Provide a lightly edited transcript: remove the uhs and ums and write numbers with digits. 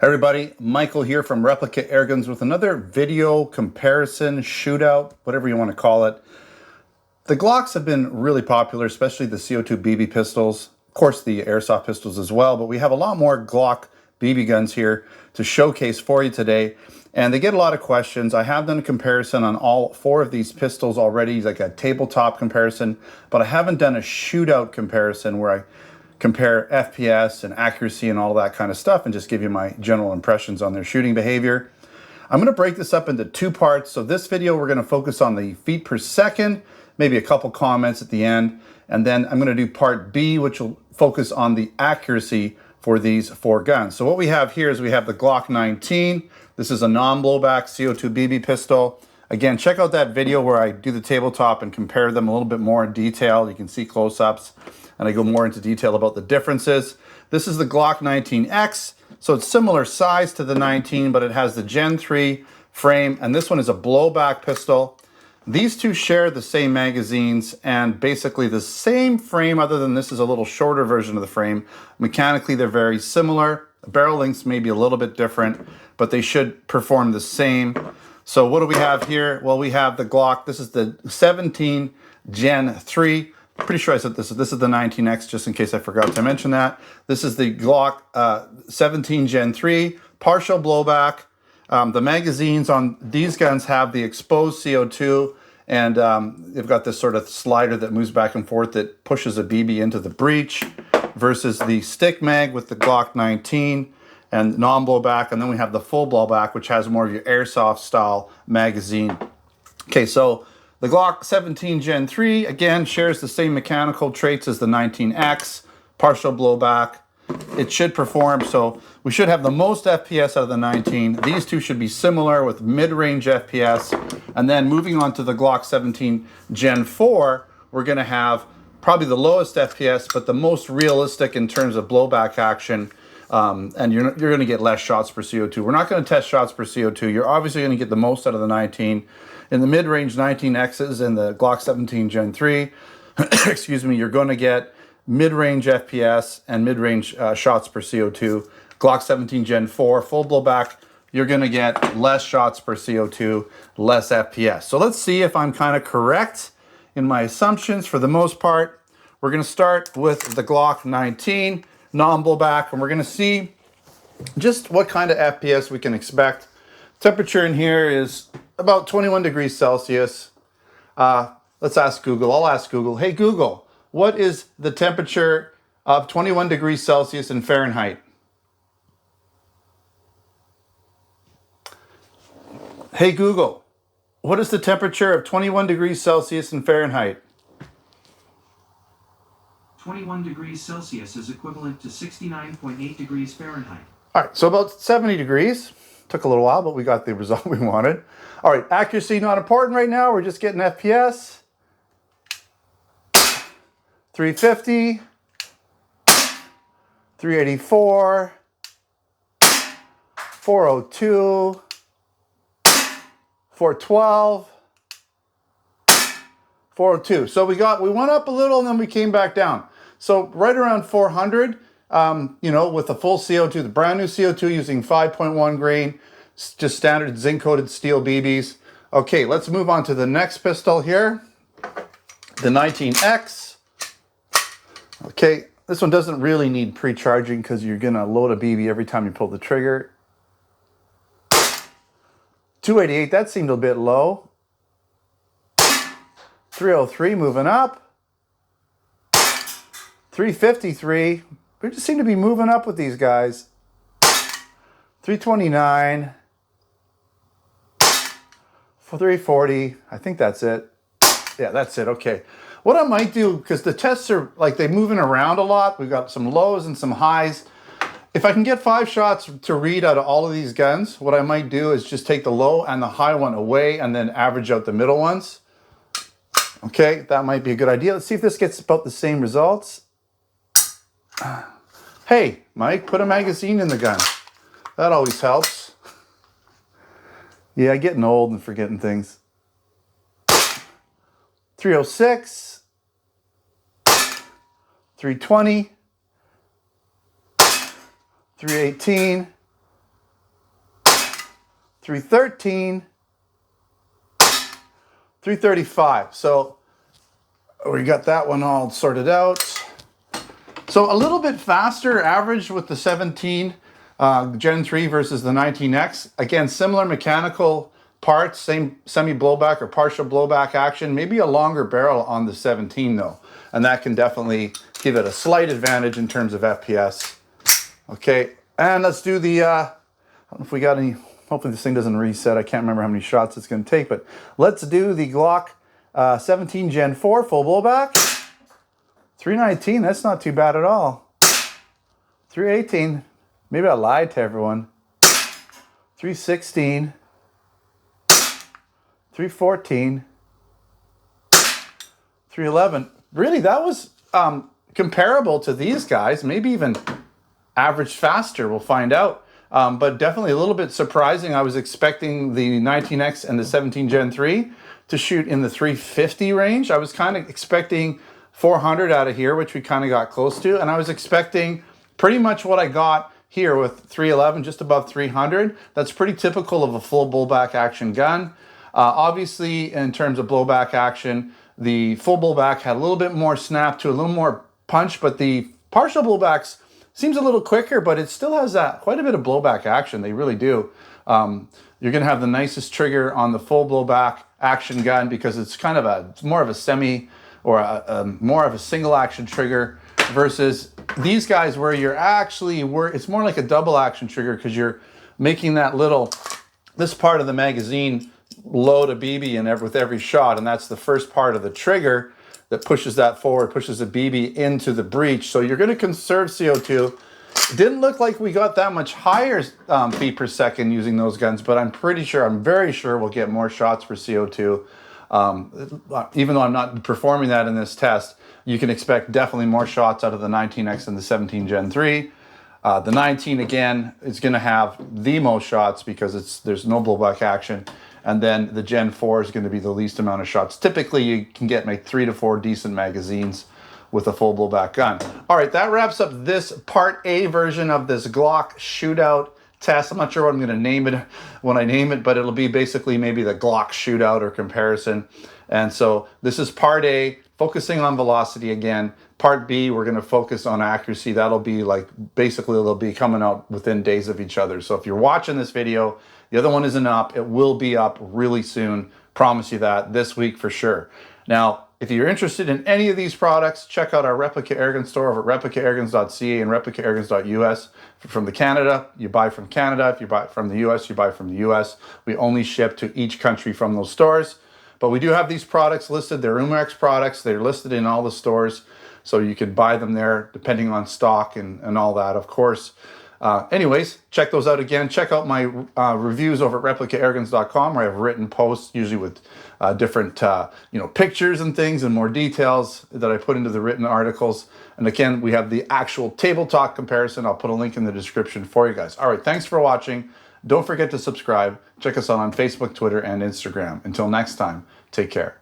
Hey everybody, Michael here from Replica Airguns with another video comparison, shootout, whatever you want to call it. The Glocks have been really popular, especially the CO2 BB pistols, of course the airsoft pistols as well, but we have a lot more Glock BB guns here to showcase for you today, and they get a lot of questions. I have done a comparison on all four of these pistols already, like a tabletop comparison, but I haven't done a shootout comparison where I compare FPS and accuracy and all that kind of stuff and just give you my general impressions on their shooting behavior. I'm going to break this up into two parts. So this video, we're going to focus on the feet per second, maybe a couple comments at the end, and then I'm going to do part B, which will focus on the accuracy for these four guns. So what we have here is we have the Glock 19. This is a non-blowback CO2 BB pistol. Again, check out that video where I do the tabletop and compare them a little bit more in detail. You can see close-ups, and I go more into detail about the differences. This is the Glock 19X, so it's similar size to the 19, but it has the Gen 3 frame, and this one is a blowback pistol. These two share the same magazines and basically the same frame, other than this is a little shorter version of the frame. Mechanically, they're very similar. The barrel lengths may be a little bit different, but they should perform the same. So what do we have here? Well, we have the Glock. This is the 17 Gen 3. Pretty sure I said this. This is the 19X, just in case I forgot to mention that. This is the Glock 17 Gen 3, partial blowback. The magazines on these guns have the exposed CO2, and they've got this sort of slider that moves back and forth that pushes a BB into the breech, versus the stick mag with the Glock 19 and non-blowback. And then we have the full blowback, which has more of your airsoft style magazine. Okay, so the Glock 17 Gen 3, again, shares the same mechanical traits as the 19X, partial blowback. It should perform, so we should have the most FPS out of the 19. These two should be similar with mid-range FPS. And then moving on to the Glock 17 Gen 4, we're going to have probably the lowest FPS, but the most realistic in terms of blowback action. And you're going to get less shots per CO2. We're not going to test shots per CO2. You're obviously going to get the most out of the 19. In the mid-range 19Xs and the Glock 17 Gen 3, excuse me, you're going to get mid-range FPS and mid-range shots per CO2. Glock 17 Gen 4, full blowback, you're going to get less shots per CO2, less FPS. So let's see if I'm kind of correct in my assumptions for the most part. We're going to start with the Glock 19 non-blowback, and we're going to see just what kind of FPS we can expect. Temperature in here is about 21 degrees Celsius. Let's ask Google. I'll ask Google. Hey, Google, what is the temperature of 21 degrees Celsius in Fahrenheit? Hey, Google, what is the temperature of 21 degrees Celsius in Fahrenheit? 21 degrees Celsius is equivalent to 69.8 degrees Fahrenheit. All right, so about 70 degrees. Took a little while, but we got the result we wanted. All right, accuracy not important right now. We're just getting FPS. 350, 384, 402, 412, 402. So we went up a little and then we came back down. So right around 400, with the full CO2, the brand new CO2 using 5.1 grain, just standard zinc coated steel BBs. Okay, let's move on to the next pistol here, the 19X. Okay, this one doesn't really need pre-charging because you're gonna load a BB every time you pull the trigger. 288, that seemed a bit low. 303 moving up. 353, we just seem to be moving up with these guys. 329. 340, I think that's it. Yeah, that's it, okay. What I might do, because the tests are like they're moving around a lot. We've got some lows and some highs. If I can get 5 shots to read out of all of these guns, what I might do is just take the low and the high one away and then average out the middle ones. Okay, that might be a good idea. Let's see if this gets about the same results. Hey, Mike, put a magazine in the gun. That always helps. Yeah, getting old and forgetting things. 306, 320, 318, 313, 335. So we got that one all sorted out. So a little bit faster average with the 17 Gen 3 versus the 19X. Again, similar mechanical parts, same semi-blowback or partial blowback action. Maybe a longer barrel on the 17 though. And that can definitely give it a slight advantage in terms of FPS. Okay, and let's do the, I don't know if we got any, hopefully this thing doesn't reset. I can't remember how many shots it's going to take, but let's do the Glock 17 Gen 4 full blowback. 319, that's not too bad at all. 318, maybe I lied to everyone. 316, 314, 311. Really, that was comparable to these guys, maybe even average faster, we'll find out. But definitely a little bit surprising. I was expecting the 19X and the 17 Gen 3 to shoot in the 350 range. I was kind of expecting 400 out of here, which we kind of got close to. And I was expecting pretty much what I got here with 311, just above 300. That's pretty typical of a full blowback action gun. Obviously, in terms of blowback action, the full blowback had a little bit more snap to a little more punch, but the partial blowbacks seems a little quicker, but it still has quite a bit of blowback action. They really do. You're going to have the nicest trigger on the full blowback action gun because it's kind of it's more of a semi or more of a single action trigger versus these guys where you're actually, it's more like a double action trigger because you're making that this part of the magazine load a BB with every shot, and that's the first part of the trigger that pushes that forward, pushes the BB into the breech. So you're going to conserve CO2. It didn't look like we got that much higher feet per second using those guns, but I'm very sure we'll get more shots for CO2. Even though I'm not performing that in this test, you can expect definitely more shots out of the 19X and the 17 Gen 3. The 19, again, is going to have the most shots because there's no blowback action. And then the Gen 4 is going to be the least amount of shots. Typically, you can get like 3 to 4 decent magazines with a full blowback gun. All right, that wraps up this part A version of this Glock Shootout test. I'm not sure what I'm going to name it when I name it, but it'll be basically maybe the Glock Shootout or comparison. And so this is part A, focusing on velocity again. Part B, we're going to focus on accuracy. That'll be like, basically they'll be coming out within days of each other. So if you're watching this video, the other one isn't up. It will be up really soon. Promise you that this week for sure. Now, if you're interested in any of these products, check out our Replica Airgun store over at replicairguns.ca and replicairguns.us. From the Canada, you buy from Canada. If you buy from the US, you buy from the US. We only ship to each country from those stores. But we do have these products listed. They're Umarex products. They're listed in all the stores. So you can buy them there depending on stock and all that, of course. Anyways, check those out again. Check out my reviews over at replicairguns.com where I have written posts, usually with different pictures and things and more details that I put into the written articles. And again, we have the actual table talk comparison. I'll put a link in the description for you guys. All right, thanks for watching. Don't forget to subscribe. Check us out on Facebook, Twitter, and Instagram. Until next time, take care.